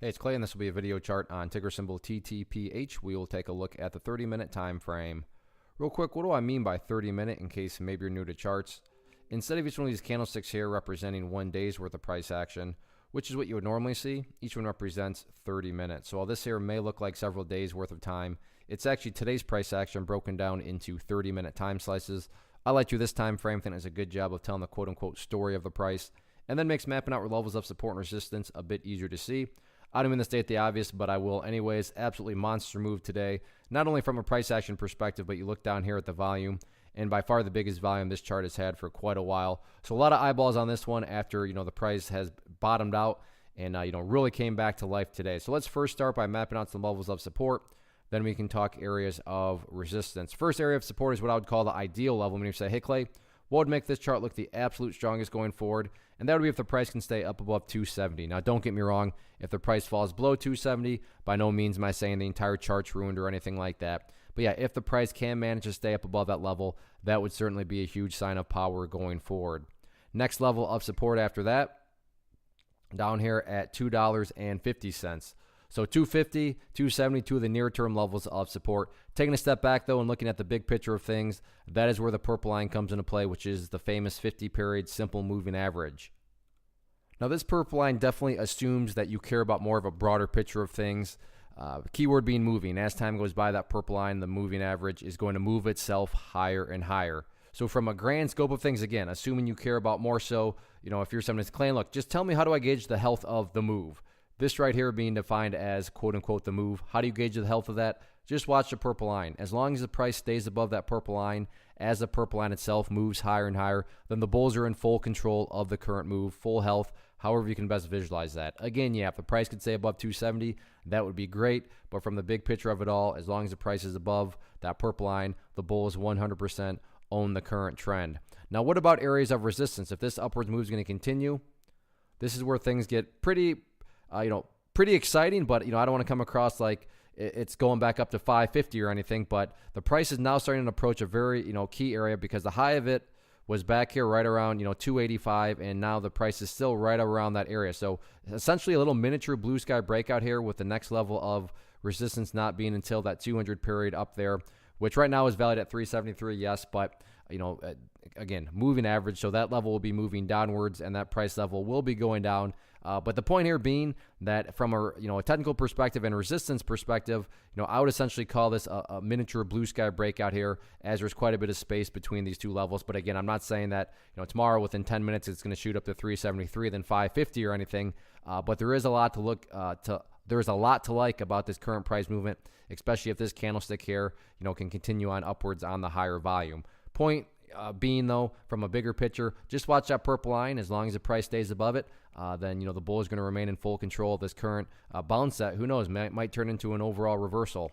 Hey, it's Clay, and this will be a video chart on ticker symbol TTPH. We will take a look at the 30-minute time frame. Real quick, what do I mean by 30-minute in case maybe you're new to charts? Instead of each one of these candlesticks here representing 1 day's worth of price action, which is what you would normally see, each one represents 30 minutes. So while this here may look like several days worth of time, it's actually today's price action broken down into 30-minute time slices. I like to this time frame, think it's a good job of telling the quote-unquote story of the price, and then makes mapping out levels of support and resistance a bit easier to see. I don't mean to state the obvious, but I will anyways. Absolutely monster move today, not only from a price action perspective, but you look down here at the volume, and by far the biggest volume this chart has had for quite a while. So a lot of eyeballs on this one after the price has bottomed out and really came back to life today. So let's first start by mapping out some levels of support. Then we can talk areas of resistance. First area of support is what I would call the ideal level. When you say, hey Clay, what would make this chart look the absolute strongest going forward? And that would be if the price can stay up above 270. Now, don't get me wrong. If the price falls below 270, by no means am I saying the entire chart's ruined or anything like that. But yeah, if the price can manage to stay up above that level, that would certainly be a huge sign of power going forward. Next level of support after that, down here at $2.50. So 250, 270, two of the near-term levels of support. Taking a step back, though, and looking at the big picture of things, that is where the purple line comes into play, which is the famous 50-period simple moving average. Now, this purple line definitely assumes that you care about more of a broader picture of things. Keyword being moving. As time goes by, that purple line, the moving average, is going to move itself higher and higher. So from a grand scope of things, again, assuming you care about more so, if you're someone that's claiming, look, just tell me how do I gauge the health of the move? This right here being defined as quote-unquote the move. How do you gauge the health of that? Just watch the purple line. As long as the price stays above that purple line, as the purple line itself moves higher and higher, then the bulls are in full control of the current move, full health, however you can best visualize that. Again, yeah, if the price could stay above 270, that would be great. But from the big picture of it all, as long as the price is above that purple line, the bulls 100% own the current trend. Now, what about areas of resistance? If this upwards move is going to continue, this is where things get pretty exciting, but I don't want to come across like it's going back up to 550 or anything, but the price is now starting to approach a very, key area because the high of it was back here right around, 285, and now the price is still right around that area. So essentially a little miniature blue sky breakout here with the next level of resistance not being until that 200 period up there, which right now is valued at 373, yes, but again, moving average, so that level will be moving downwards and that price level will be going down. But the point here being that from a technical perspective and resistance perspective, I would essentially call this a miniature blue sky breakout here, as there's quite a bit of space between these two levels. But again, I'm not saying that tomorrow within 10 minutes it's going to shoot up to 373 then 550 or anything. But there is a lot to look to. There is a lot to like about this current price movement, especially if this candlestick here can continue on upwards on the higher volume. Point being, though, from a bigger picture, just watch that purple line. As long as the price stays above it, then the bull is going to remain in full control of this current bounce that, who knows, might turn into an overall reversal.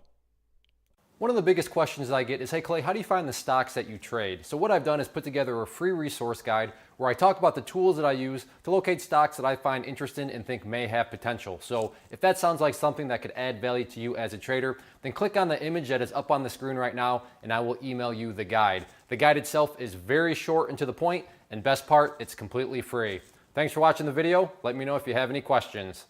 One of the biggest questions I get is, hey Clay, how do you find the stocks that you trade? So what I've done is put together a free resource guide where I talk about the tools that I use to locate stocks that I find interesting and think may have potential. So if that sounds like something that could add value to you as a trader, then click on the image that is up on the screen right now and I will email you the guide. The guide itself is very short and to the point, and best part, it's completely free. Thanks for watching the video. Let me know if you have any questions.